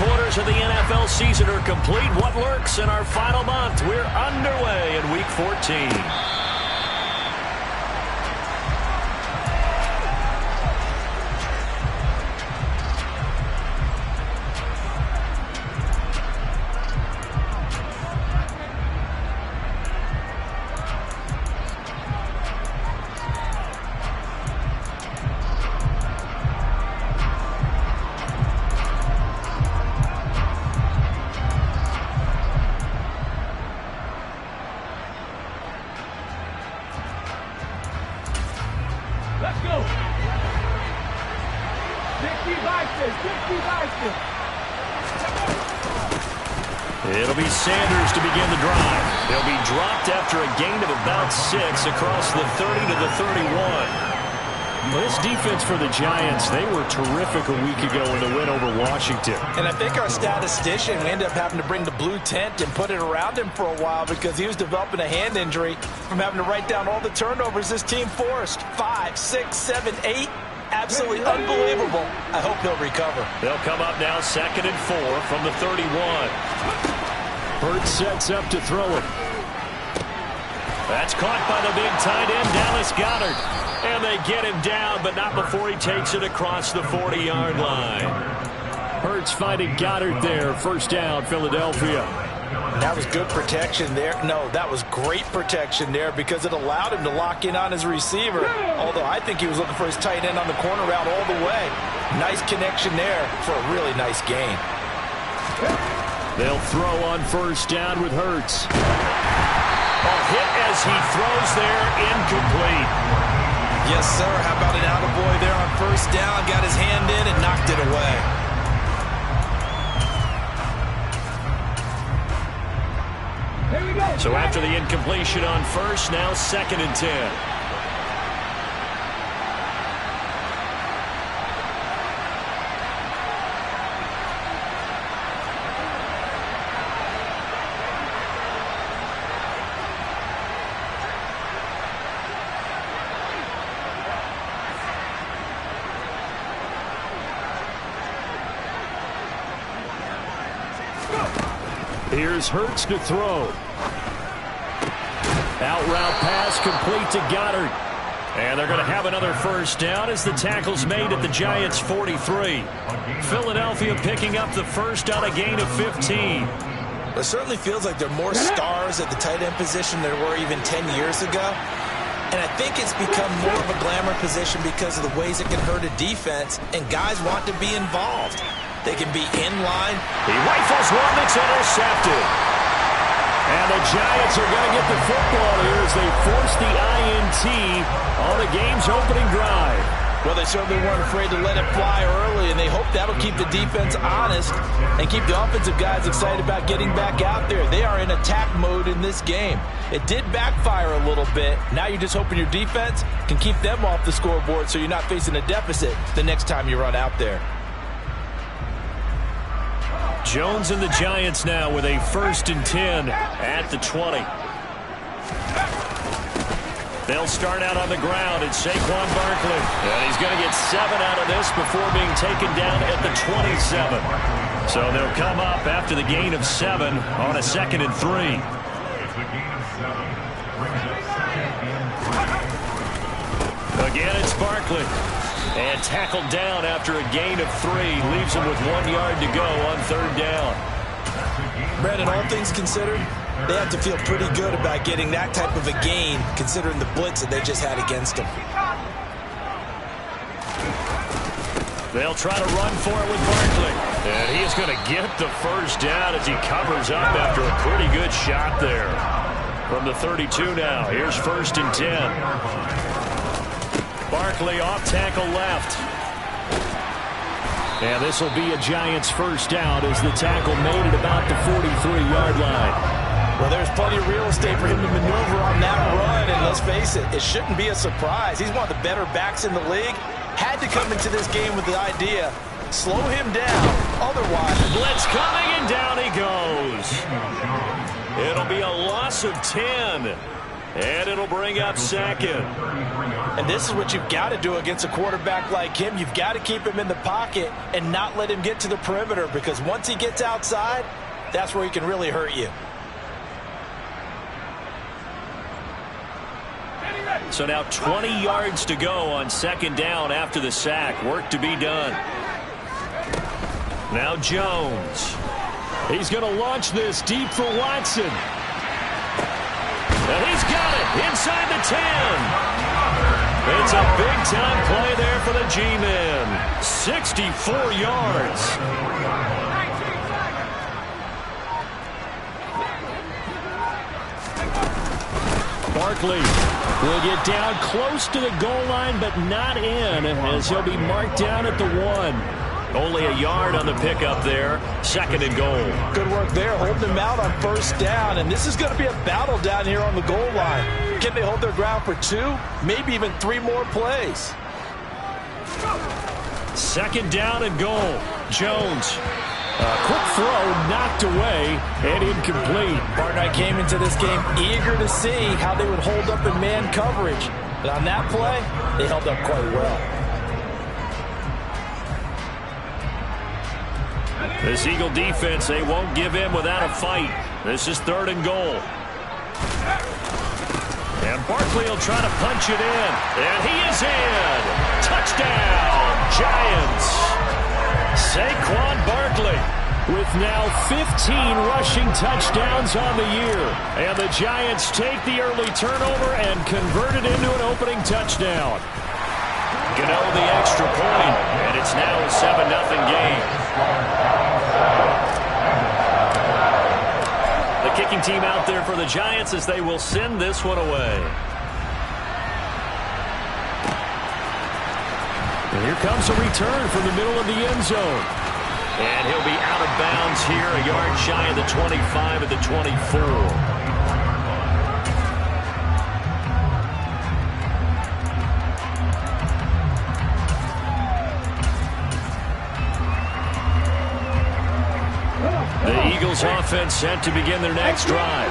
quarters of the NFL season are complete. What lurks in our final month? We're underway in Week 14. It'll be Sanders to begin the drive. They'll be dropped after a gain of about 6 across the 30 to the 31. This defense for the Giants, they were terrific a week ago in the win over Washington. And I think our statistician, we ended up having to bring the blue tent and put it around him for a while because he was developing a hand injury from having to write down all the turnovers this team forced. 5, 6, 7, 8. Absolutely unbelievable. I hope he'll recover. They'll come up now 2nd and 4 from the 31. Hurts sets up to throw it. That's caught by the big tight end, Dallas Goedert. And they get him down, but not before he takes it across the 40-yard line. Hurts finding Goedert there. First down, Philadelphia. That was good protection there. No, that was great protection there because it allowed him to lock in on his receiver. Although I think he was looking for his tight end on the corner route all the way. Nice connection there for a really nice gain. They'll throw on first down with Hurts. A hit as he throws there, incomplete. Yes, sir. How about an attaboy there on first down? Got his hand in and knocked it away. So after the incompletion on first, now 2nd and 10. Here's Hurts to throw. Out route pass complete to Goedert. And they're going to have another first down as the tackle's made at the Giants' 43. Philadelphia picking up the first on a gain of 15. It certainly feels like there are more stars at the tight end position than there were even 10 years ago. And I think it's become more of a glamour position because of the ways it can hurt a defense, and guys want to be involved. They can be in line. He rifles one that's intercepted. And the Giants are going to get the football here as they force the INT on the game's opening drive. Well, they certainly weren't afraid to let it fly early, and they hope that'll keep the defense honest and keep the offensive guys excited about getting back out there. They are in attack mode in this game. It did backfire a little bit. Now you're just hoping your defense can keep them off the scoreboard so you're not facing a deficit the next time you run out there. Jones and the Giants now with a 1st and 10 at the 20. They'll start out on the ground. It's Saquon Barkley. And he's going to get 7 out of this before being taken down at the 27. So they'll come up after the gain of 7 on a 2nd and 3. Again, it's Barkley. And tackled down after a gain of 3. Leaves him with 1 yard to go on 3rd down. Brandon, all things considered, they have to feel pretty good about getting that type of a gain considering the blitz that they just had against them. They'll try to run for it with Barkley. And he is going to get the first down as he covers up after a pretty good shot there. From the 32 now. Here's 1st and 10. Barkley off tackle left. And this will be a Giants first down as the tackle made at about the 43-yard line. Well, there's plenty of real estate for him to maneuver on that run, and let's face it, it shouldn't be a surprise. He's one of the better backs in the league. Had to come into this game with the idea, slow him down, otherwise. Blitz coming, and down he goes. It'll be a loss of 10. And it'll bring up second. And this is what you've got to do against a quarterback like him. You've got to keep him in the pocket and not let him get to the perimeter, because once he gets outside, that's where he can really hurt you. So now 20 yards to go on second down after the sack. Work to be done. Now Jones. He's going to launch this deep for Watson. And he's got it inside the 10. It's a big-time play there for the G-Men. 64 yards. Barkley will get down close to the goal line, but not in, as he'll be marked down at the 1. Only a yard on the pickup there. Second and goal. Good work there, holding them out on first down. And this is going to be a battle down here on the goal line. Can they hold their ground for 2, maybe even 3 more plays? Second down and goal. Jones. Quick throw knocked away and incomplete. Barnett came into this game eager to see how they would hold up in man coverage. But on that play, they held up quite well. This Eagle defense, they won't give in without a fight. This is third and goal. And Barkley will try to punch it in. And he is in. Touchdown, Giants. Saquon Barkley with now 15 rushing touchdowns on the year. And the Giants take the early turnover and convert it into an opening touchdown. Gano the extra point, and it's now a 7-0 game. The kicking team out there for the Giants as they will send this one away. And here comes a return from the middle of the end zone. And he'll be out of bounds here, a yard shy of the 25 at the 24. The Eagles offense set to begin their next drive.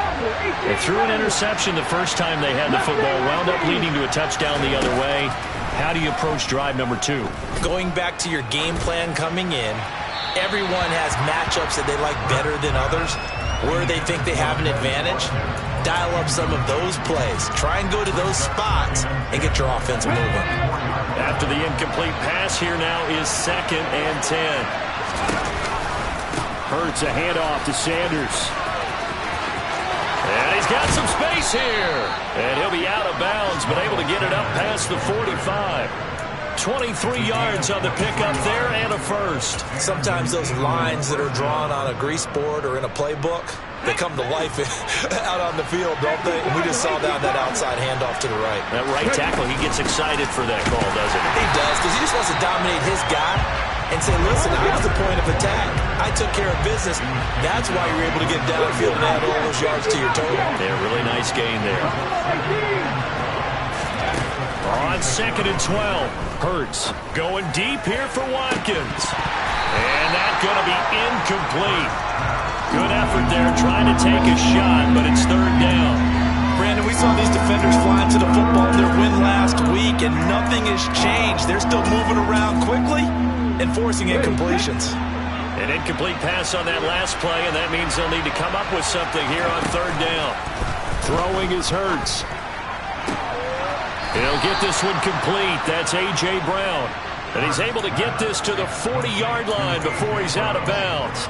They threw an interception the first time they had the football, wound up leading to a touchdown the other way. How do you approach drive number 2? Going back to your game plan coming in, everyone has matchups that they like better than others. Where they think they have an advantage, dial up some of those plays. Try and go to those spots and get your offense moving. After the incomplete pass, here now is second and 10. Hurts a handoff to Sanders. And he's got some space here. And he'll be out of bounds, but able to get it up past the 45. 23 yards on the pickup there and a first. Sometimes those lines that are drawn on a grease board or in a playbook, they come to life out on the field, don't they? And we just saw that outside handoff to the right. That right tackle, he gets excited for that call, doesn't he? He does, because he just wants to dominate his guy and say, listen, I was the point of attack. I took care of business. That's why you're able to get downfield and add all those yards to your total. Yeah, really nice gain there. On second and 12, Hurts going deep here for Watkins. And that's going to be incomplete. Good effort there trying to take a shot, but it's third down. Brandon, we saw these defenders flying to the football in their win last week, and nothing has changed. They're still moving around quickly and forcing incompletions. An incomplete pass on that last play, and that means they'll need to come up with something here on third down. Throwing is Hurts. He'll get this one complete. That's A.J. Brown. And he's able to get this to the 40-yard line before he's out of bounds.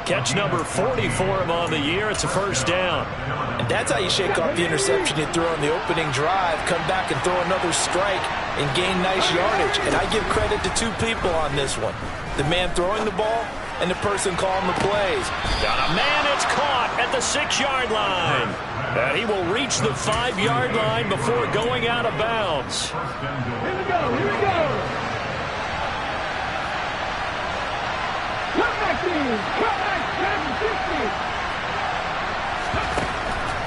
Catch number 40 for him on the year. It's a first down. And that's how you shake off the interception you threw on the opening drive, come back and throw another strike and gain nice yardage. And I give credit to 2 people on this one. The man throwing the ball and the person calling the plays. Got a man that's caught at the 6-yard line. And he will reach the 5-yard line before going out of bounds. Here we go, here we go. Come back, team. Come back, 750.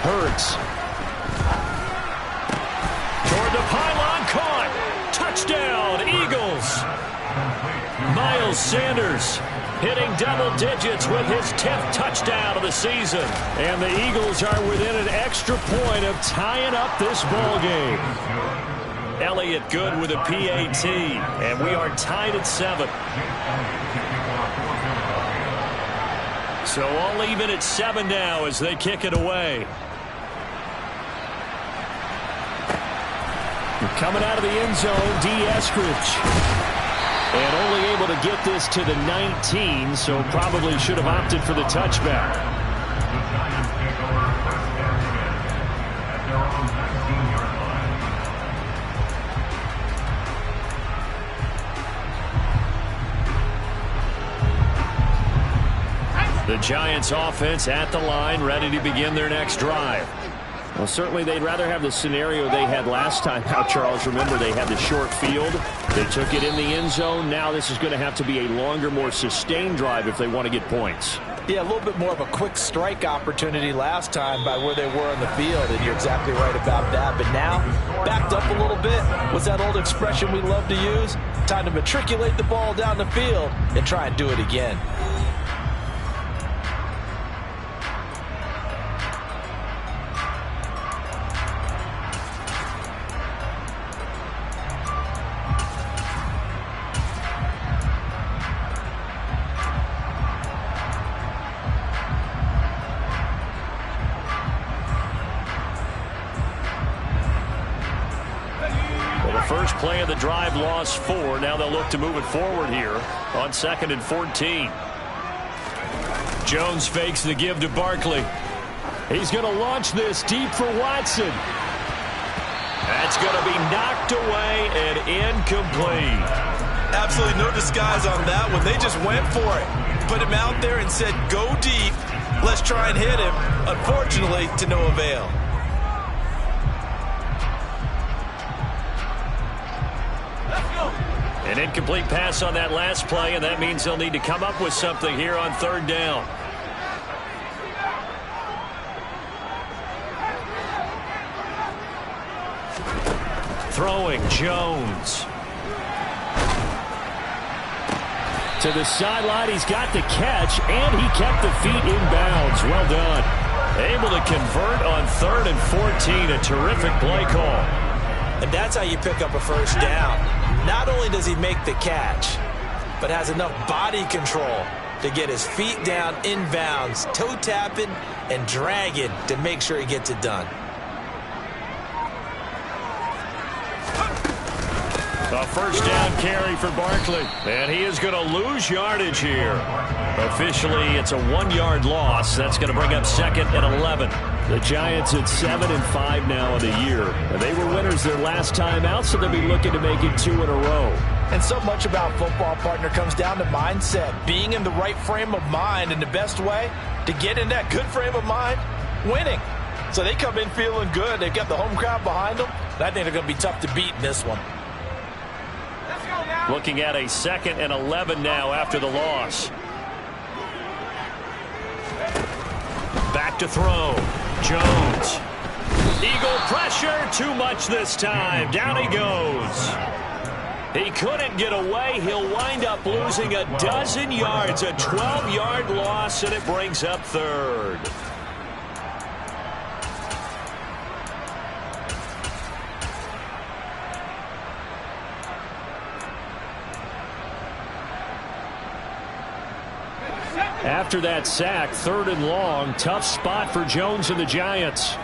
Hurts. Toward the pylon, caught. Touchdown, Eagles. Miles Sanders hitting double digits with his 10th touchdown of the season. And the Eagles are within an extra point of tying up this ball game. Elliott good with a PAT, and we are tied at 7. So all even at 7 now as they kick it away. Coming out of the end zone, D. Eskridge. And only able to get this to the 19, so probably should have opted for the touchback. The Giants offense at the line, ready to begin their next drive. Well, certainly they'd rather have the scenario they had last time out, Charles. Remember, they had the short field. They took it in the end zone. Now this is going to have to be a longer, more sustained drive if they want to get points. Yeah, a little bit more of a quick strike opportunity last time by where they were on the field, and you're exactly right about that. But now, backed up a little bit. What's that old expression we love to use? Time to matriculate the ball down the field and try and do it again. First play of the drive, lost 4. Now they'll look to move it forward here on 2nd and 14. Jones fakes the give to Barkley. He's going to launch this deep for Watson. That's going to be knocked away and incomplete. Absolutely no disguise on that one. They just went for it. Put him out there and said, go deep. Let's try and hit him. Unfortunately, to no avail. An incomplete pass on that last play, and that means they'll need to come up with something here on 3rd down. Throwing Jones. To the sideline, he's got the catch, and he kept the feet in bounds. Well done. Able to convert on 3rd and 14. A terrific play call. And that's how you pick up a first down. Not only does he make the catch, but has enough body control to get his feet down in bounds, toe tapping and dragging to make sure he gets it done. A first down carry for Barkley. And he is going to lose yardage here. Officially, it's a 1-yard loss. That's going to bring up 2nd and 11. The Giants at 7-5 now in the year. And they were winners their last time out, so they'll be looking to make it 2 in a row. And so much about football, partner, comes down to mindset. Being in the right frame of mind, and the best way to get in that good frame of mind, winning. So they come in feeling good. They've got the home crowd behind them. I think they're going to be tough to beat in this one. Looking at a 2nd and 11 now after the loss. Back to throw. Jones. Eagle pressure. Too much this time. Down he goes. He couldn't get away. He'll wind up losing a dozen yards. A 12-yard loss, and it brings up 3rd. After that sack, 3rd and long. Tough spot for Jones and the Giants.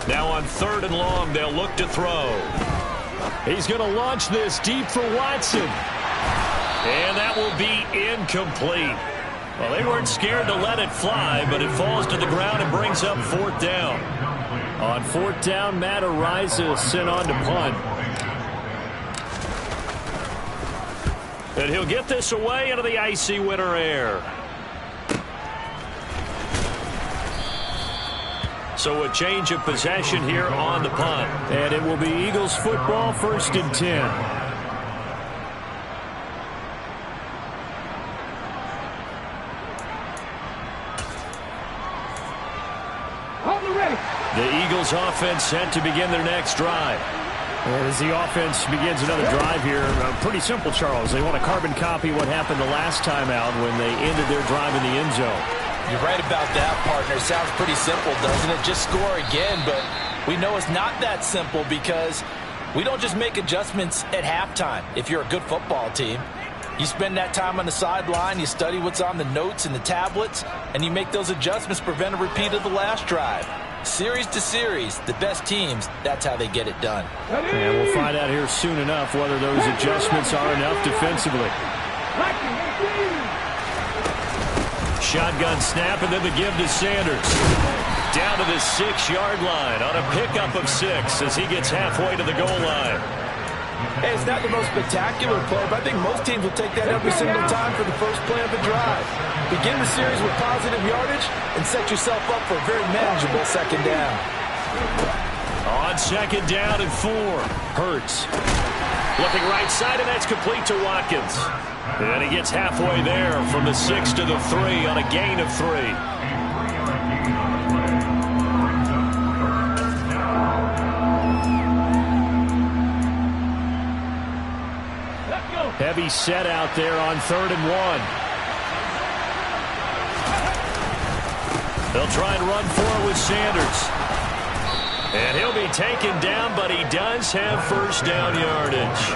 Now on 3rd and long, they'll look to throw. He's going to launch this deep for Watson. And that will be incomplete. Well, they weren't scared to let it fly, but it falls to the ground and brings up 4th down. On 4th down, Matt Ariza sent on to punt. And he'll get this away into the icy winter air. So a change of possession here on the punt. And it will be Eagles football, 1st and 10. The Eagles Bengals offense set to begin their next drive. As the offense begins another drive here, pretty simple, Charles. They want to carbon copy what happened the last time out when they ended their drive in the end zone. You're right about that, partner. Sounds pretty simple, doesn't it? Just score again, but we know it's not that simple because we don't just make adjustments at halftime if you're a good football team. You spend that time on the sideline, you study what's on the notes and the tablets, and you make those adjustments to prevent a repeat of the last drive. Series to series, the best teams, that's how they get it done. And we'll find out here soon enough whether those adjustments are enough defensively. Shotgun snap, and then the give to Sanders. Down to the 6-yard line on a pickup of 6 as he gets halfway to the goal line. Hey, it's not the most spectacular play, but I think most teams will take that every single time for the first play of a drive. Begin the series with positive yardage and set yourself up for a very manageable second down. On second down and 4, Hurts. Looking right side, and that's complete to Watkins. And he gets halfway there from the 6 to the 3 on a gain of 3. Heavy set out there on 3rd and 1. They'll try and run for it with Sanders. And he'll be taken down, but he does have first down yardage.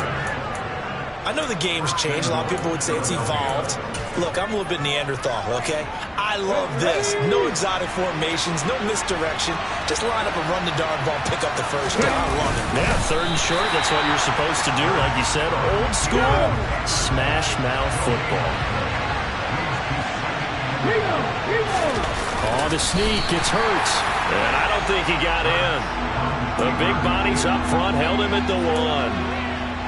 I know the game's changed. A lot of people would say it's evolved. Look, I'm a little bit Neanderthal, okay? I love this. No exotic formations, no misdirection. Just line up and run the darn ball, pick up the first down. I love it. Yeah, 3rd and short, that's what you're supposed to do. Like you said, old school smash mouth football. On the sneak, it's Hurts. And I don't think he got in. The big bodies up front held him at the 1.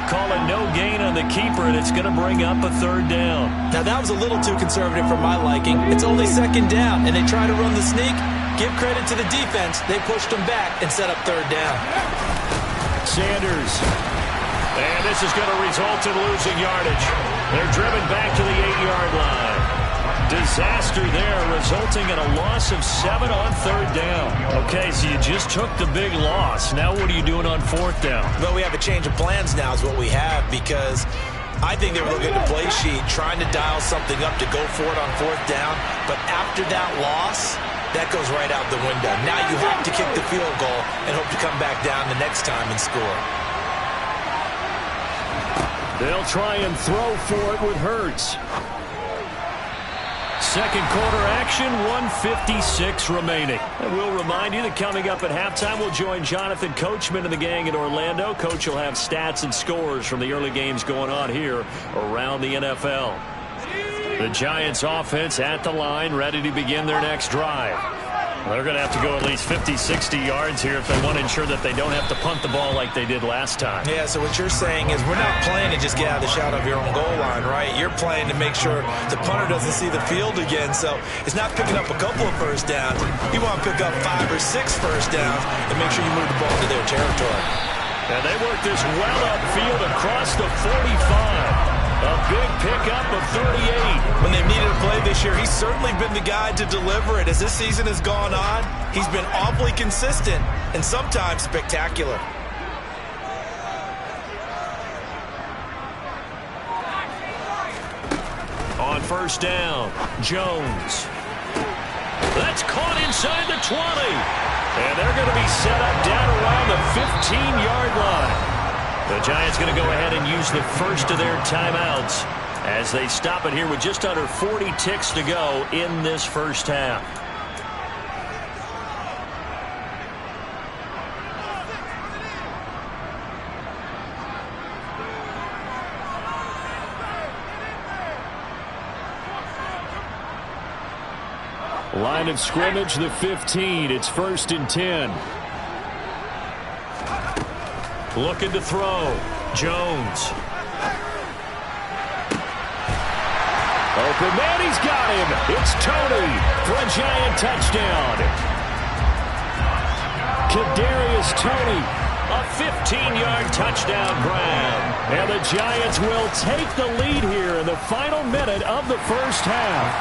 Calling no gain on the keeper, and it's going to bring up a 3rd down. Now, that was a little too conservative for my liking. It's only 2nd down, and they try to run the sneak. Give credit to the defense. They pushed them back and set up 3rd down. Sanders. And this is going to result in losing yardage. They're driven back to the 8-yard line. Disaster there, resulting in a loss of 7 on 3rd down. Okay, so you just took the big loss. Now what are you doing on 4th down? Well, we have a change of plans now is what we have, because I think they were looking at the play sheet, trying to dial something up to go for it on 4th down. But after that loss, that goes right out the window. Now you have to kick the field goal and hope to come back down the next time and score. They'll try and throw for it with Hurts. Second quarter action, 1:56 remaining. And we'll remind you that coming up at halftime, we'll join Jonathan Coachman and the gang in Orlando. Coach will have stats and scores from the early games going on here around the NFL. The Giants offense at the line, ready to begin their next drive. They're going to have to go at least 50, 60 yards here if they want to ensure that they don't have to punt the ball like they did last time. Yeah, so what you're saying is we're not playing to just get out of the shadow of your own goal line, right? You're playing to make sure the punter doesn't see the field again. So it's not picking up a couple of first downs. You want to pick up 5 or 6 first downs and make sure you move the ball to their territory. And they work this well upfield across the 45. A big pickup of 38. When they've needed a play this year, he's certainly been the guy to deliver it. As this season has gone on, he's been awfully consistent and sometimes spectacular. On first down, Jones. That's caught inside the 20. And they're going to be set up down around the 15-yard line. The Giants going to go ahead and use the first of their timeouts as they stop it here with just under 40 ticks to go in this first half. Line of scrimmage, the 15. It's 1st and 10. Looking to throw. Jones. Open man, he's got him. It's Tony for a Giant touchdown. Kadarius Toney, a 15-yard touchdown grab. And the Giants will take the lead here in the final minute of the first half.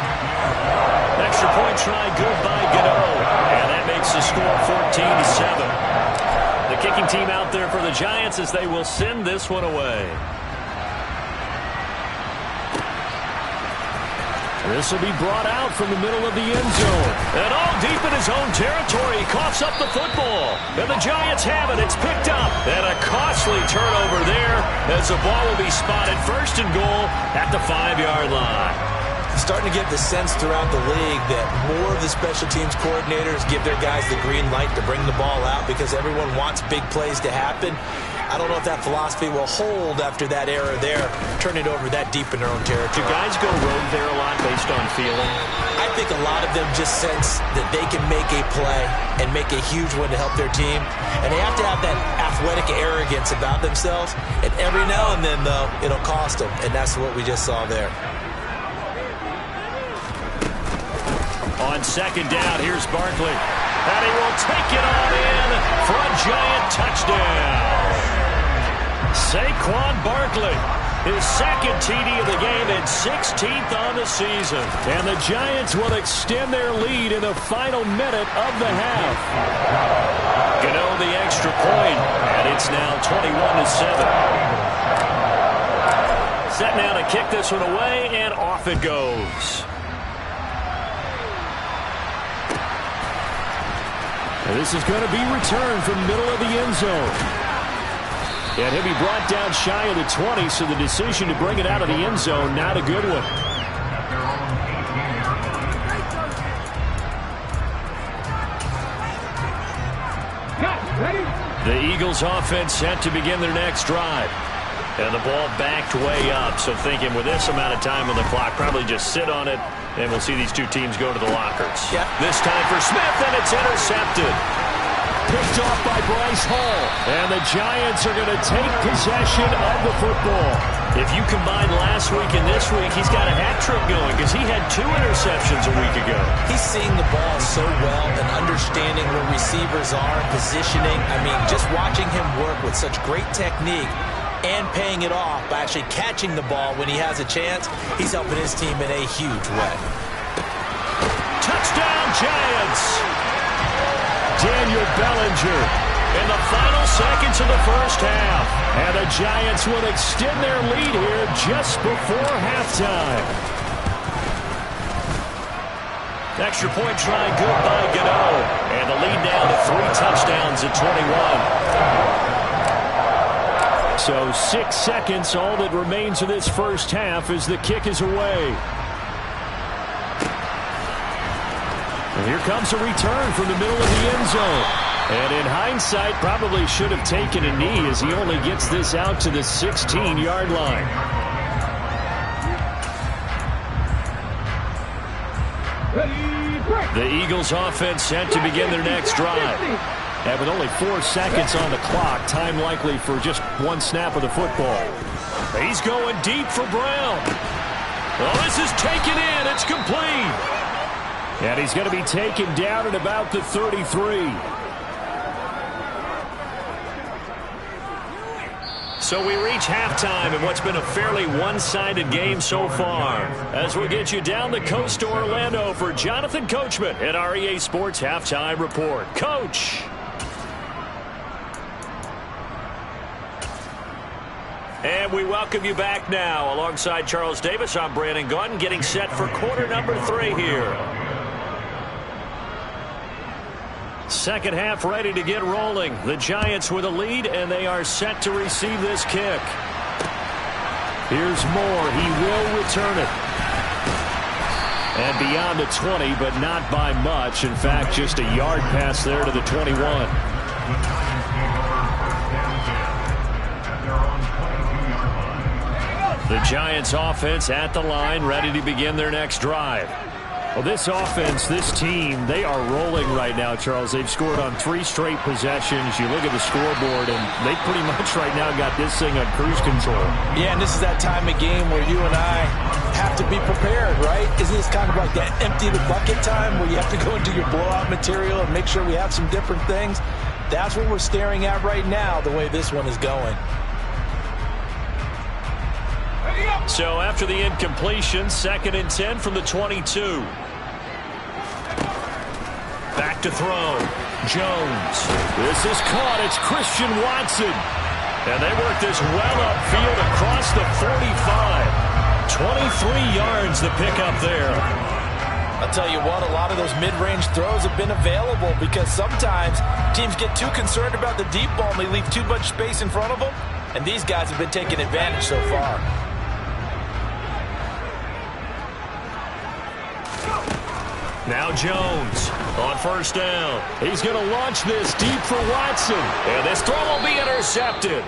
Extra point try good by Gano. And that makes the score 14-7. The kicking team out there for the Giants as they will send this one away. This will be brought out from the middle of the end zone. And all deep in his own territory. He coughs up the football. And the Giants have it. It's picked up. And a costly turnover there as the ball will be spotted first and goal at the 5-yard line. Starting to get the sense throughout the league that more of the special teams coordinators give their guys the green light to bring the ball out because everyone wants big plays to happen. I don't know if that philosophy will hold after that error there, turn it over that deep in their own territory. Do guys go rogue there a lot based on feeling? I think a lot of them just sense that they can make a play and make a huge one to help their team. And they have to have that athletic arrogance about themselves. And every now and then, though, it'll cost them. And that's what we just saw there. On second down, here's Barkley. And he will take it on in for a Giant touchdown. Saquon Barkley, his second TD of the game and 16th on the season. And the Giants will extend their lead in the final minute of the half. Gano the extra point, and it's now 21-7. Set now to kick this one away, and off it goes. And this is going to be returned from the middle of the end zone. And he'll be brought down shy of the 20, so the decision to bring it out of the end zone, not a good one. The Eagles offense set to begin their next drive. And the ball backed way up, so thinking with this amount of time on the clock, probably just sit on it, and we'll see these two teams go to the lockers. Yep. This time for Smith, and it's intercepted. Picked off by Bryce Hall. And the Giants are going to take possession of the football. If you combine last week and this week, he's got a hat trick going because he had 2 interceptions a week ago. He's seeing the ball so well and understanding where receivers are, positioning. I mean, just watching him work with such great technique and paying it off by actually catching the ball when he has a chance, he's helping his team in a huge way. Touchdown, Giants! Daniel Bellinger in the final seconds of the first half. And the Giants will extend their lead here just before halftime. Extra point try good by Gano. And the lead down to 3 touchdowns at 21. So 6 seconds, all that remains of this first half as the kick is away. And here comes a return from the middle of the end zone. And in hindsight, probably should have taken a knee as he only gets this out to the 16-yard line. The Eagles offense set to begin their next drive. And with only 4 seconds on the clock, time likely for just 1 snap of the football. He's going deep for Brown. Well, this is taken in. It's complete. And he's going to be taken down at about the 33. So we reach halftime in what's been a fairly one-sided game so far. As we get you down the coast to Orlando for Jonathan Coachman at our EA Sports Halftime Report. Coach. And we welcome you back now. Alongside Charles Davis, I'm Brandon Gaudin, getting set for quarter number 3 here. Second half ready to get rolling. The Giants with a lead, and they are set to receive this kick. Here's Moore. He will return it. And beyond the 20, but not by much. In fact, just a yard pass there to the 21. The Giants offense at the line, ready to begin their next drive. Well, this offense, this team, they are rolling right now, Charles. They've scored on 3 straight possessions. You look at the scoreboard, and they pretty much right now got this thing on cruise control. Yeah, and this is that time of game where you and I have to be prepared, right? Isn't this kind of like that empty the bucket time where you have to go into your blowout material and make sure we have some different things? That's what we're staring at right now, the way this one is going. So after the incompletion, 2nd and 10 from the 22. Back to throw. Jones. This is caught. It's Christian Watson. And they work this well upfield across the 45. 23 yards to pick up there. I'll tell you what, a lot of those mid-range throws have been available because sometimes teams get too concerned about the deep ball and they leave too much space in front of them. And these guys have been taking advantage so far. Now Jones on 1st down. He's going to launch this deep for Watson. And this throw will be intercepted.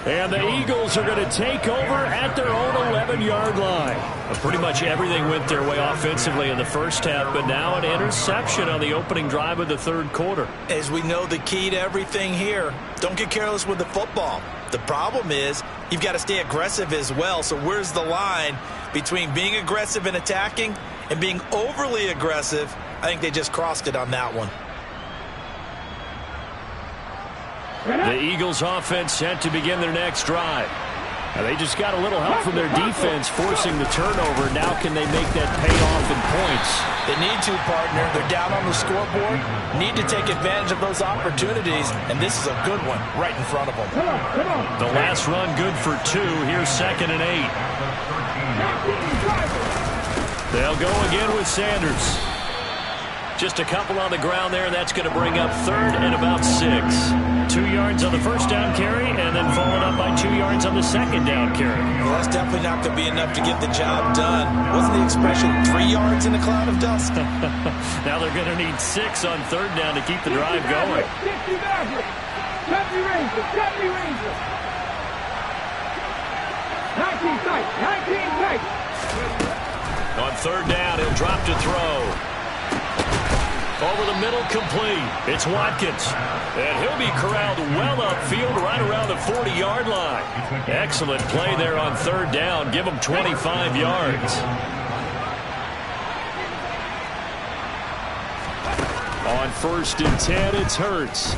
And the Eagles are going to take over at their own 11-yard line. Pretty much everything went their way offensively in the first half, but now an interception on the opening drive of the 3rd quarter. As we know, the key to everything here, don't get careless with the football. The problem is you've got to stay aggressive as well. So where's the line between being aggressive and attacking and being overly aggressive? I think they just crossed it on that one. The Eagles offense set to begin their next drive. Now they just got a little help from their defense forcing the turnover. Now can they make that pay off in points? They need to, partner. They're down on the scoreboard. Need to take advantage of those opportunities. And this is a good one right in front of them. The last run good for 2. Here's 2nd and 8. They'll go again with Sanders. Just a couple on the ground there, and that's going to bring up 3rd and about 6. 2 yards on the 1st down carry, and then followed up by 2 yards on the 2nd down carry. Well, that's definitely not going to be enough to get the job done. Wasn't the expression 3 yards in a cloud of dust? Now they're going to need 6 on 3rd down to keep the drive going. 19 tight. On 3rd down, he'll drop to throw. Over the middle, complete. It's Watkins. And he'll be corralled well upfield right around the 40-yard line. Excellent play there on 3rd down. Give him 25 yards. On 1st and 10, it's Hurts.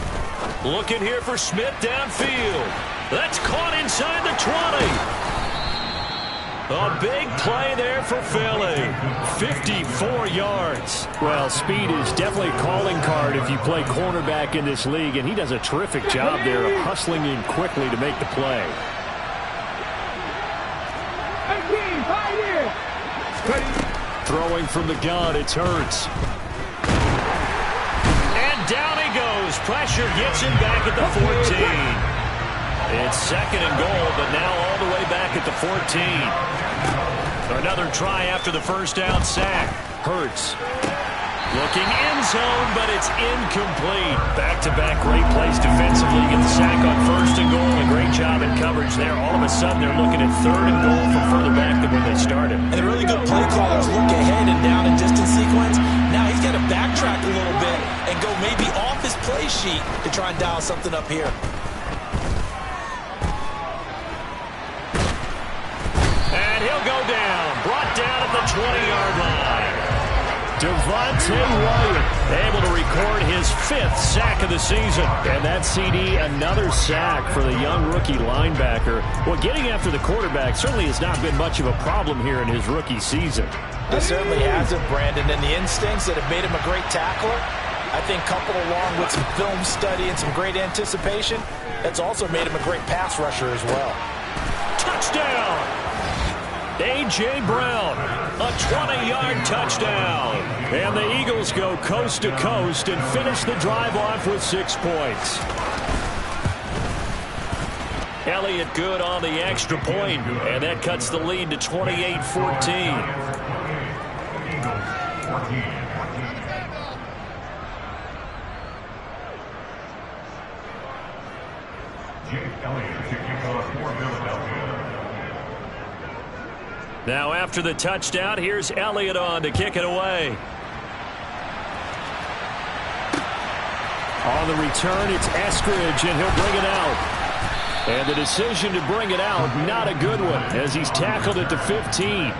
Looking here for Smith downfield. That's caught inside the 20. A big play there for Philly. 54 yards. Well, speed is definitely a calling card if you play cornerback in this league, and he does a terrific job there of hustling in quickly to make the play. Throwing from the gun, it's Hurts. And down he goes. Pressure gets him back at the 14. It's 2nd and goal, but now all the way back at the 14. Another try after the 1st down sack. Hurts. Looking end zone, but it's incomplete. Back-to-back great plays defensively. Get the sack on 1st and goal. A great job in coverage there. All of a sudden, they're looking at 3rd and goal from further back than when they started. And the really good play callers look ahead and down in distance sequence. Now he's got to backtrack a little bit and go maybe off his play sheet to try and dial something up here. He'll go down. Brought down at the 20-yard line. Devontae Wyatt able to record his 5th sack of the season. And that CD, another sack for the young rookie linebacker. Well, getting after the quarterback certainly has not been much of a problem here in his rookie season. It certainly hasn't, Brandon. And the instincts that have made him a great tackler, I think coupled along with some film study and some great anticipation, that's also made him a great pass rusher as well. Touchdown! A.J. Brown, a 20-yard touchdown. And the Eagles go coast to coast and finish the drive off with 6 points. Elliott good on the extra point, and that cuts the lead to 28-14. Now after the touchdown, here's Elliott on to kick it away. On the return, it's Eskridge, and he'll bring it out. And the decision to bring it out, not a good one, as he's tackled at the 15.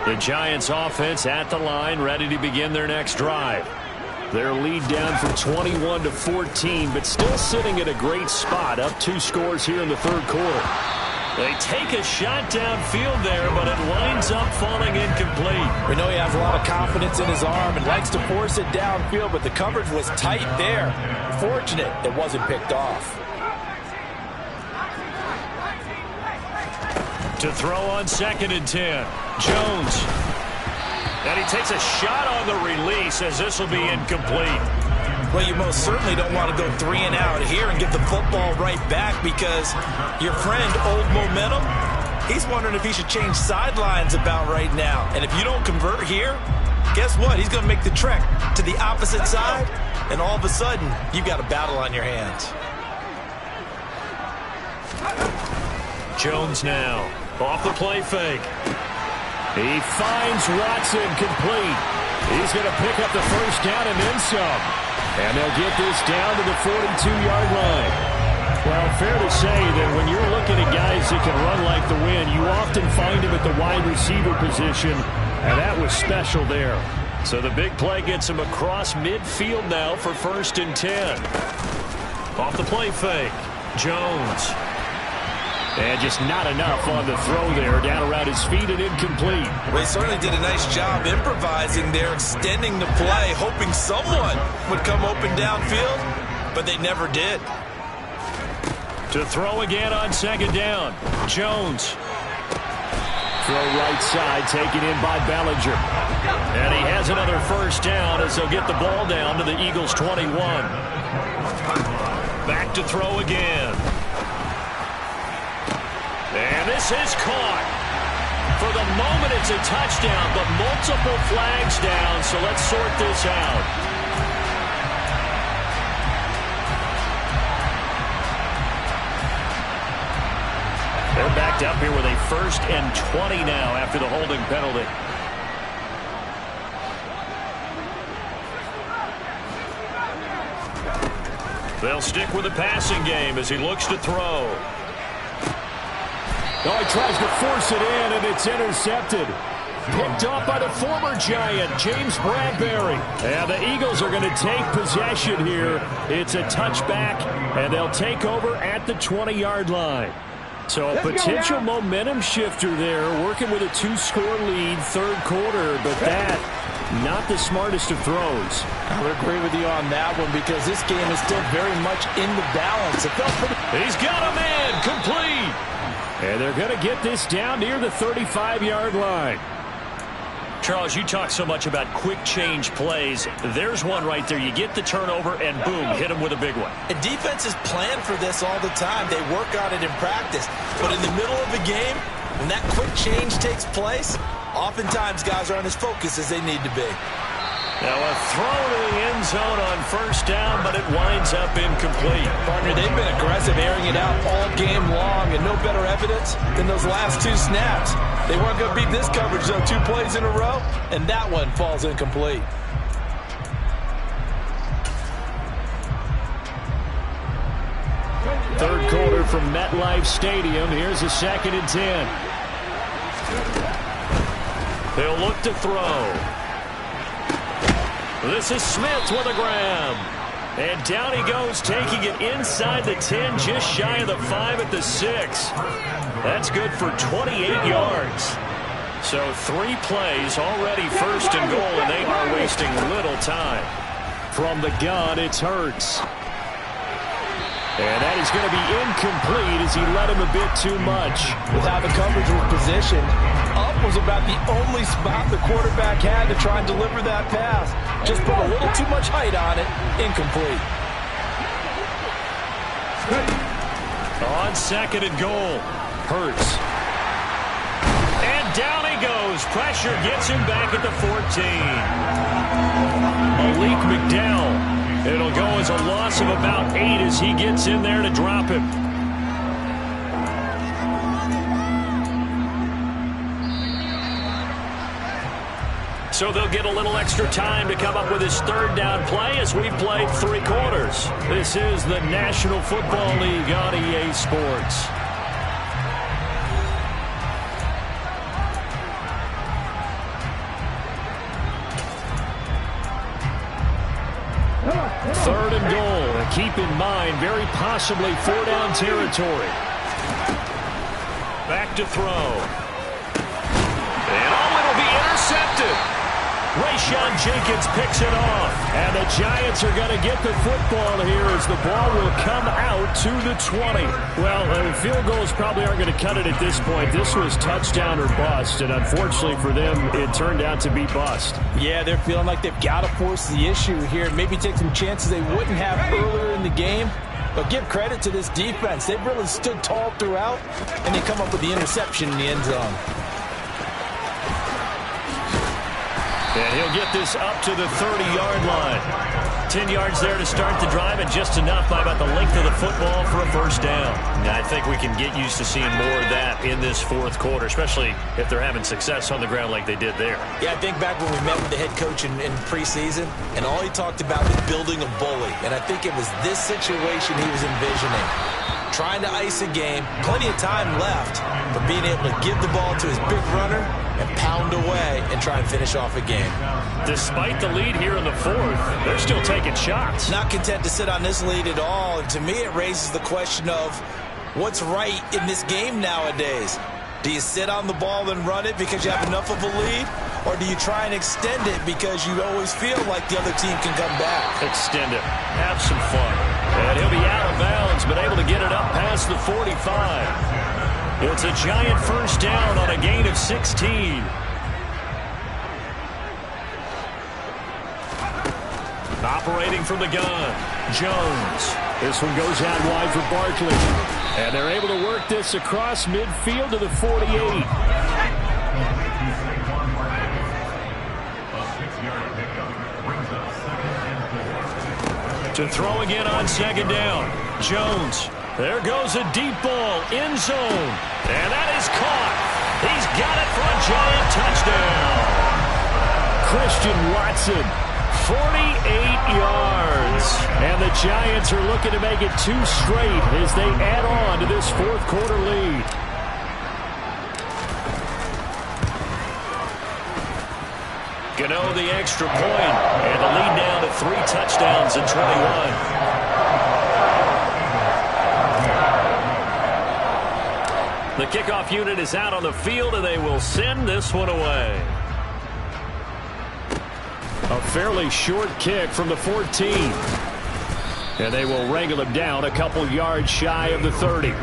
The Giants offense at the line, ready to begin their next drive. Their lead down from 21-14, but still sitting at a great spot, up 2 scores here in the third quarter. They take a shot downfield there, but it winds up falling incomplete. We know he has a lot of confidence in his arm and likes to force it downfield, but the coverage was tight there. Fortunate it wasn't picked off. To throw on 2nd and 10. Jones. And he takes a shot on the release as this will be incomplete. Well, you most certainly don't want to go 3 and out here and get the football right back because your friend, Old Momentum, he's wondering if he should change sidelines about right now. And if you don't convert here, guess what? He's going to make the trek to the opposite side, and all of a sudden, you've got a battle on your hands. Jones now. Off the play fake. He finds Watson complete. He's going to pick up the first down and then some. And they'll get this down to the 42-yard line. Well, fair to say that when you're looking at guys that can run like the wind, you often find him at the wide receiver position, and that was special there. So the big play gets him across midfield now for 1st and 10. Off the play fake. Jones. And just not enough on the throw there, down around his feet and incomplete. Well, he certainly did a nice job improvising there, extending the play, hoping someone would come open downfield, but they never did. To throw again on 2nd down. Jones. Throw right side, taken in by Bellinger. And he has another first down as they'll get the ball down to the Eagles' 21. Back to throw again. And this is caught. For the moment, it's a touchdown, but multiple flags down, so let's sort this out. They're backed up here with a 1st and 20 now after the holding penalty. They'll stick with the passing game as he looks to throw. Oh, he tries to force it in, and it's intercepted. Picked off by the former Giant, James Bradbury. And the Eagles are going to take possession here. It's a touchback, and they'll take over at the 20-yard line. So a potential momentum shifter there, working with a 2-score lead, third quarter, but that, not the smartest of throws. I would agree with you on that one because this game is still very much in the balance. It felt pretty. He's got a man, complete. And they're going to get this down near the 35-yard line. Charles, you talk so much about quick change plays. There's one right there. You get the turnover, and boom, hit him with a big one. And defenses plan for this all the time. They work on it in practice. But in the middle of the game, when that quick change takes place, oftentimes guys aren't as focused as they need to be. Now a throw to the end zone on 1st down, but it winds up incomplete. Partner, they've been aggressive, airing it out all game long, and no better evidence than those last 2 snaps. They weren't going to beat this coverage, though, 2 plays in a row, and that one falls incomplete. Third quarter from MetLife Stadium. Here's a 2nd and 10. They'll look to throw. This is Smith with a grab. And down he goes, taking it inside the 10, just shy of the 5 at the 6. That's good for 28 yards. So 3 plays already 1st and goal, and they are wasting little time. From the gun, it's Hurts. And that is going to be incomplete as he led him a bit too much. With how the coverage was positioned, up was about the only spot the quarterback had to try and deliver that pass. Just put a little too much height on it. Incomplete. On 2nd and goal, Hurts. And down he goes. Pressure gets him back at the 14. Malik McDowell. It'll go as a loss of about 8 as he gets in there to drop him. So they'll get a little extra time to come up with his 3rd down play as we've played 3 quarters. This is the National Football League on EA Sports. Third and goal. And keep in mind, very possibly 4-down territory. Back to throw. And it'll be intercepted. Rayshon Jenkins picks it off. And the Giants are going to get the football here as the ball will come out to the 20. Well, field goals probably aren't going to cut it at this point. This was touchdown or bust, and unfortunately for them, it turned out to be bust. Yeah, they're feeling like they've got to force the issue here. Maybe take some chances they wouldn't have earlier in the game. But give credit to this defense. They've really stood tall throughout, and they come up with the interception in the end zone. And he'll get this up to the 30-yard line. 10 yards there to start the drive, and just enough by about the length of the football for a first down. And I think we can get used to seeing more of that in this fourth quarter, especially if they're having success on the ground like they did there. Yeah, I think back when we met with the head coach in preseason, and all he talked about was building a bully. And I think it was this situation he was envisioning. Trying to ice a game, plenty of time left, but being able to give the ball to his big runner and pound away and try and finish off a game. Despite the lead here in the fourth, they're still taking shots. Not content to sit on this lead at all. And to me, it raises the question of what's right in this game nowadays. Do you sit on the ball and run it because you have enough of a lead? Or do you try and extend it because you always feel like the other team can come back? Extend it. Have some fun. And he'll be out of bounds, but able to get it up past the 45. It's a Giant first down on a gain of 16. Operating from the gun, Jones. This one goes out wide for Barkley. And they're able to work this across midfield to the 48. To throw again on second down. Jones. There goes a deep ball. End zone. And that is caught. He's got it for a Giant touchdown. Christian Watson. 48 yards. And the Giants are looking to make it 2 straight as they add on to this fourth quarter lead. Gano the extra point, and the lead down to 3 touchdowns in 21. The kickoff unit is out on the field, and they will send this one away. A fairly short kick from the 14. And they will wrangle him down a couple yards shy of the 30.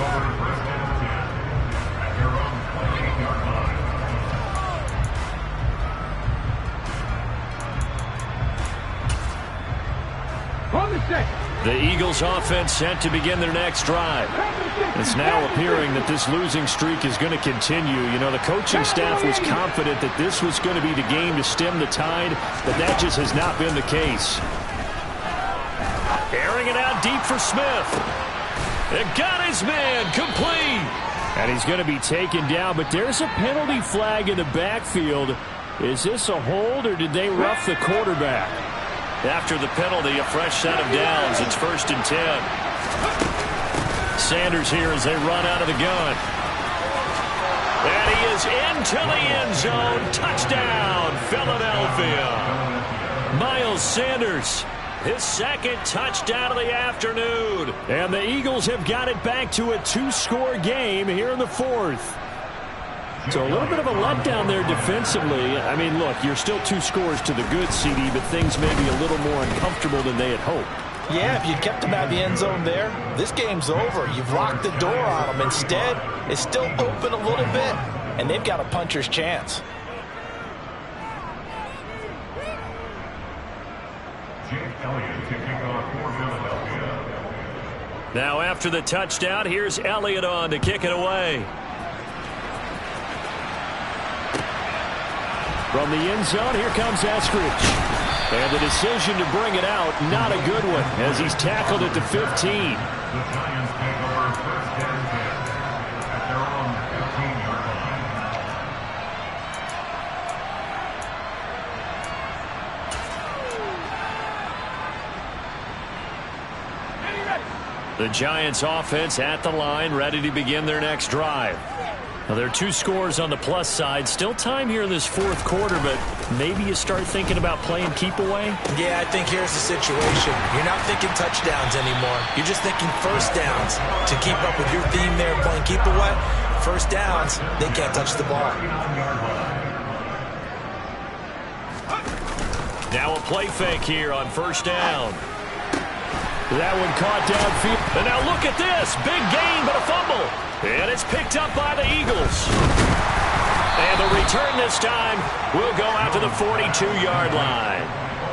The Eagles offense set to begin their next drive. It's now appearing that this losing streak is going to continue. You know, the coaching staff was confident that this was going to be the game to stem the tide, but that just has not been the case. Airing it out deep for Smith. It got his man complete. And he's going to be taken down, but there's a penalty flag in the backfield. Is this a hold, or did they rough the quarterback? After the penalty, a fresh set of downs. It's 1st and 10. Sanders here as they run out of the gun. And he is into the end zone. Touchdown, Philadelphia. Miles Sanders, his second touchdown of the afternoon. And the Eagles have got it back to a 2-score game here in the fourth. So a little bit of a letdown there defensively. I mean, look, you're still 2 scores to the good, CD, but things may be a little more uncomfortable than they had hoped. Yeah, if you kept them out of the end zone there, this game's over. You've locked the door on them. Instead, it's still open a little bit, and they've got a puncher's chance. Now after the touchdown, here's Elliott on to kick it away. From the end zone, here comes Eskridge. And the decision to bring it out, not a good one, as he's tackled at the 15. The Giants take over first and 10 at their own 15-yard line. The Giants offense at the line, ready to begin their next drive. Now, there are 2 scores on the plus side. Still time here in this fourth quarter, but maybe you start thinking about playing keep away? Yeah, I think here's the situation. You're not thinking touchdowns anymore. You're just thinking first downs. To keep up with your theme there, playing keep away, first downs, they can't touch the ball. Now a play fake here on first down. That one caught downfield. And now look at this. Big gain, but a fumble. And it's picked up by the Eagles. And the return this time will go out to the 42-yard line.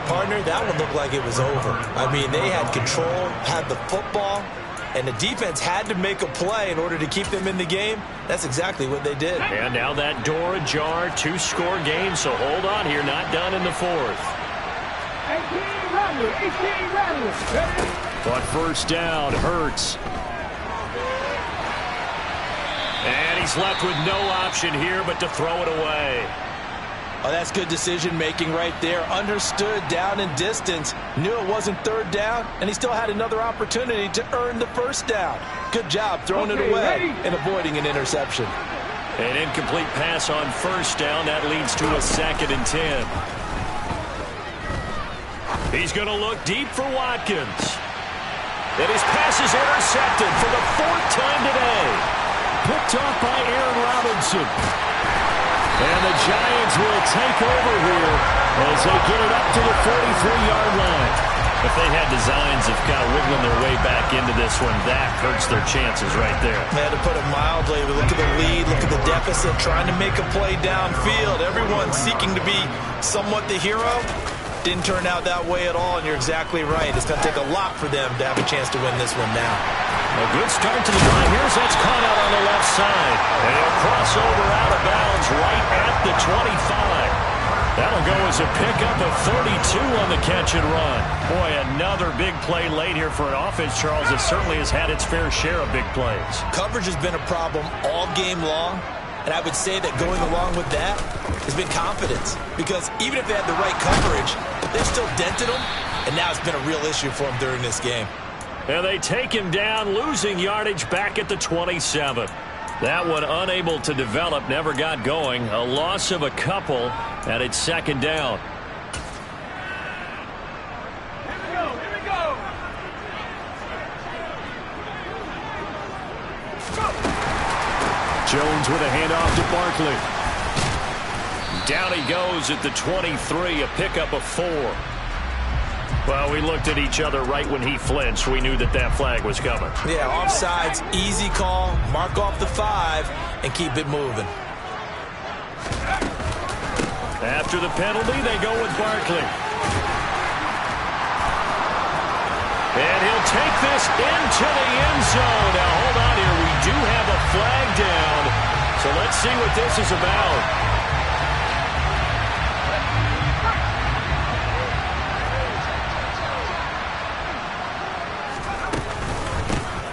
Partner, that one looked like it was over. I mean, they had control, had the football, and the defense had to make a play in order to keep them in the game. That's exactly what they did. And now that door ajar, 2-score game, so hold on here, not done in the fourth. 18 Rattlers. But first down, Hurts. And he's left with no option here but to throw it away. Oh, that's good decision-making right there. Understood down and distance. Knew it wasn't third down, and he still had another opportunity to earn the first down. Good job throwing it away and avoiding an interception. An incomplete pass on first down. That leads to a 2nd and 10. He's going to look deep for Watkins. And his pass is intercepted for the 4th time today. Picked off by Aaron Robinson. And the Giants will take over here as they get it up to the 43-yard line. If they had designs of kind of wiggling their way back into this one, that hurts their chances right there. Man, to put it mildly, look at the lead, look at the deficit, trying to make a play downfield. Everyone seeking to be somewhat the hero. Didn't turn out that way at all, and you're exactly right. It's going to take a lot for them to have a chance to win this one now. A good start to the drive. Here's that's caught out on the left side. And he'll cross over out of bounds right at the 25. That'll go as a pickup of 32 on the catch and run. Boy, another big play late here for an offense, Charles, that certainly has had its fair share of big plays. Coverage has been a problem all game long, and I would say that going along with that has been confidence. Because even if they had the right coverage, they've still dented them, and now it's been a real issue for them during this game. And they take him down, losing yardage back at the 27. That one unable to develop, never got going. A loss of a couple, and it's 2nd down. Here we go. Jones with a handoff to Barkley. Down he goes at the 23, a pickup of 4. Well, we looked at each other right when he flinched. We knew that that flag was coming. Yeah, offsides, easy call, mark off the 5, and keep it moving. After the penalty, they go with Barkley. And he'll take this into the end zone. Now, hold on here. We do have a flag down. So let's see what this is about.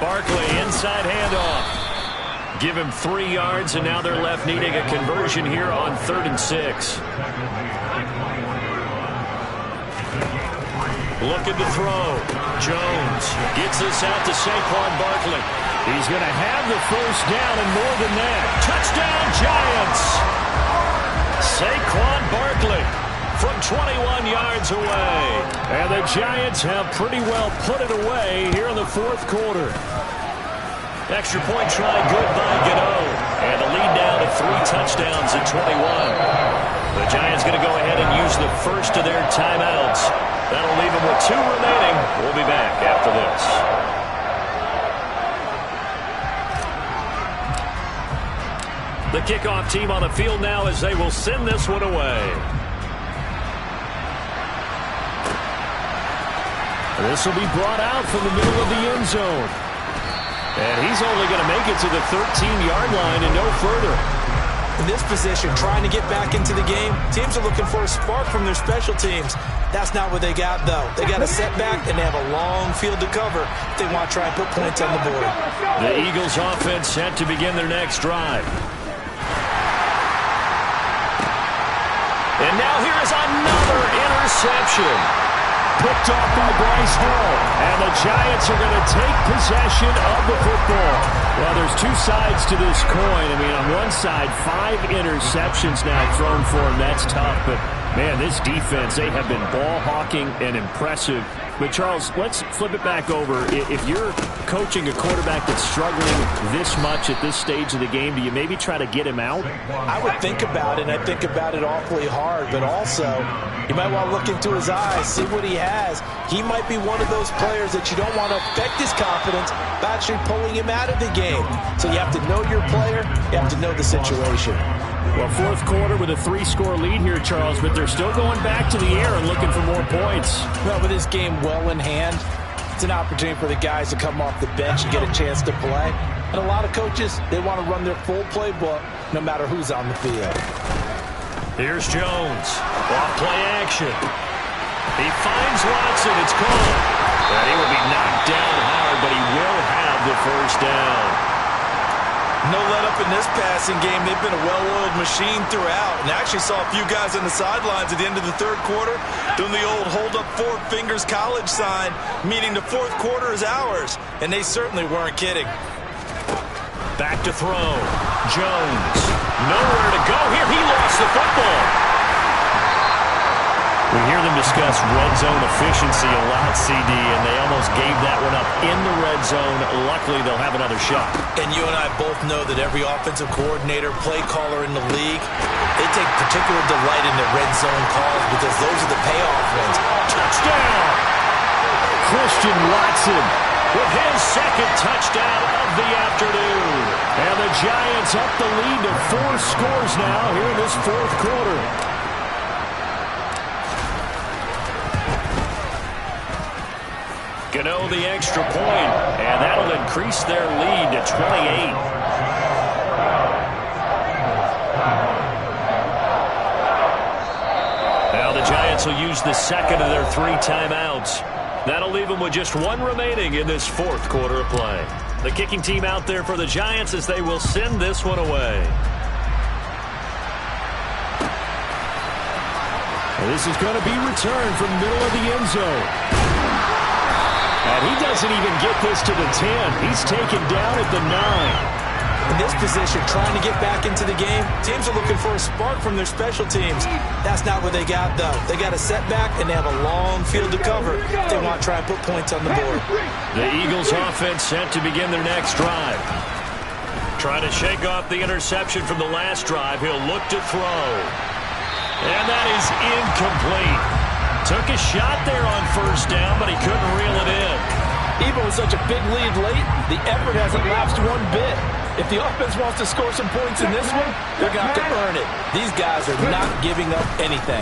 Barkley, inside handoff. Give him 3 yards, and now they're left needing a conversion here on 3rd and 6. Looking to throw. Jones gets this out to Saquon Barkley. He's going to have the first down and more than that. Touchdown, Giants! Saquon Barkley from 21 yards away. And the Giants have pretty well put it away here in the 4th quarter. Extra point try good by Gano. And the lead down to 3 touchdowns at 21. The Giants going to go ahead and use the first of their timeouts. That'll leave them with 2 remaining. We'll be back after this. The kickoff team on the field now as they will send this one away. This will be brought out from the middle of the end zone. And he's only going to make it to the 13-yard line and no further. In this position, trying to get back into the game, teams are looking for a spark from their special teams. That's not what they got, though. They got a setback, and they have a long field to cover if they want to try and put points on the board. The Eagles' offense set to begin their next drive. And now here is another interception. Picked off by Bryce Hall. And the Giants are going to take possession of the football. Well, there's 2 sides to this coin. I mean, on one side, 5 interceptions now thrown for him. That's tough. But Man, this defense, they have been ball hawking and impressive. But, Charles, let's flip it back over. If you're coaching a quarterback that's struggling this much at this stage of the game, do you maybe try to get him out? I would think about it, and I think about it awfully hard. But also, you might want to look into his eyes, see what he has. He might be one of those players that you don't want to affect his confidence by actually pulling him out of the game. So you have to know your player. You have to know the situation. Well, fourth quarter with a 3-score lead here, Charles, but they're still going back to the air and looking for more points. Well, with this game well in hand, it's an opportunity for the guys to come off the bench and get a chance to play. And a lot of coaches, they want to run their full playbook no matter who's on the field. Here's Jones. Off play action. He finds Watson. It's caught. And he will be knocked down hard, but he will have the first down. No let up in this passing game. They've been a well-oiled machine throughout. And I actually saw a few guys on the sidelines at the end of the third quarter doing the old hold up 4 fingers college sign, meaning the fourth quarter is ours. And they certainly weren't kidding. Back to throw. Jones. Nowhere to go here. He lost the football. We hear them discuss red zone efficiency a lot, CD, and they almost gave that one up in the red zone. Luckily, they'll have another shot. And you and I both know that every offensive coordinator, play caller in the league, they take particular delight in the red zone calls because those are the payoff ones. Touchdown! Christian Watson with his second touchdown of the afternoon. And the Giants up the lead to 4 scores now here in this fourth quarter. Gano the extra point, and that'll increase their lead to 28. Now the Giants will use the second of their 3 timeouts. That'll leave them with just 1 remaining in this fourth quarter of play. The kicking team out there for the Giants as they will send this one away. This is going to be returned from the middle of the end zone. And he doesn't even get this to the 10. He's taken down at the 9. In this position, trying to get back into the game, teams are looking for a spark from their special teams. That's not what they got, though. They got a setback, and they have a long field to cover if they want to try and put points on the board. The Eagles offense set to begin their next drive. Trying to shake off the interception from the last drive. He'll look to throw. And that is incomplete. Took a shot there on first down, but he couldn't reel it in. Even with such a big lead late, the effort hasn't lapsed one bit. If the offense wants to score some points in this one, they're going to have to earn it. These guys are not giving up anything.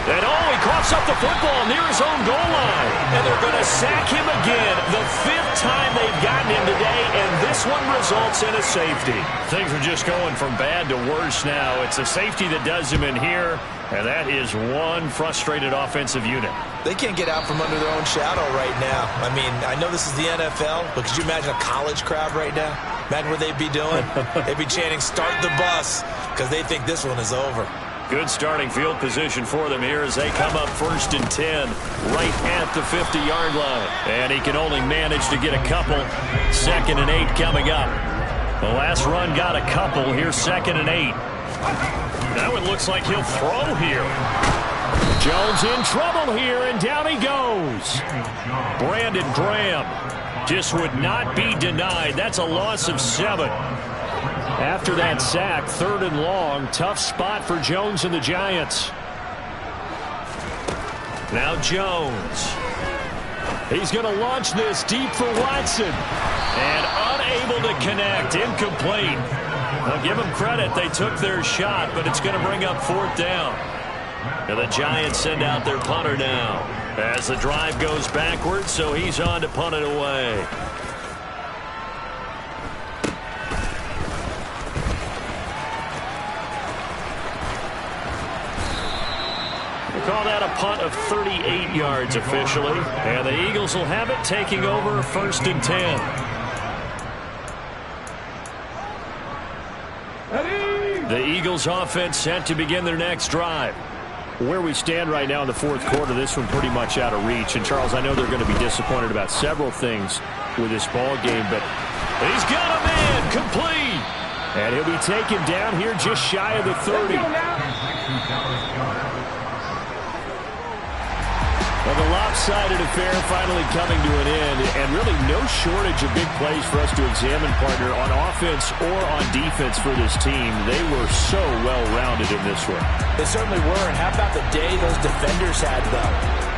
And he coughs up the football near his own goal line. And they're going to sack him again. The 5th time they've gotten him today, and this one results in a safety. Things are just going from bad to worse now. It's a safety that does him in here, and that is one frustrated offensive unit. They can't get out from under their own shadow right now. I mean, I know this is the NFL, but could you imagine a college crowd right now? Imagine what they'd be doing. They'd be chanting, "Start the bus," because they think this one is over. Good starting field position for them here as they come up 1st and 10 right at the 50-yard line. And he can only manage to get a couple. 2nd and 8 coming up. The last run got a couple. Here's 2nd and 8. Now it looks like he'll throw here. Jones in trouble here, and down he goes. Brandon Graham just would not be denied. That's a loss of 7. After that sack, 3rd and long. Tough spot for Jones and the Giants. Now Jones. He's going to launch this deep for Watson. And unable to connect. Incomplete. I'll give them credit. They took their shot, but it's going to bring up 4th down. And the Giants send out their punter now. As the drive goes backwards, so he's on to punt it away. Call that a punt of 38 yards officially. And the Eagles will have it, taking over 1st and 10. The Eagles offense set to begin their next drive. Where we stand right now in the fourth quarter, this one pretty much out of reach. And, Charles, I know they're going to be disappointed about several things with this ball game, but he's got a man complete. And he'll be taken down here just shy of the 30. lopsided affair finally coming to an end, and really no shortage of big plays for us to examine, partner, on offense or on defense for this team. They were so well-rounded in this one. They certainly were, and how about the day those defenders had, though?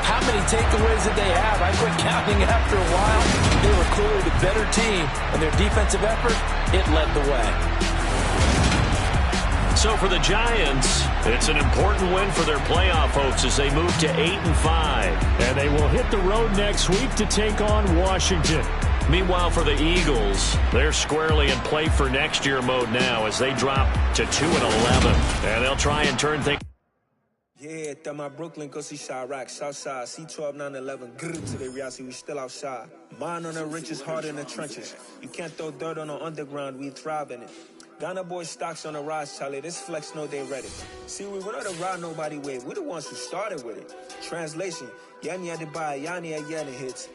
How many takeaways did they have? I quit counting after a while. They were clearly the better team, and their defensive effort, it led the way. So for the Giants, it's an important win for their playoff hopes as they move to 8-5. And they will hit the road next week to take on Washington. Meanwhile, for the Eagles, they're squarely in play for next year mode now as they drop to 2-11. And they'll try and turn things. Yeah, throw my Brooklyn, go see Chirac, Southside, C12, 911, grrr, to the reality, we still outside. Mine on the riches, hard in the trenches. You can't throw dirt on the underground, we thrive in it. Ghana boys stocks on the rise, Charlie. This flex know they ready. See, we went on the ride nobody wave. We're the ones who started with it. Translation, Yani had to buy Yani at Yani hits.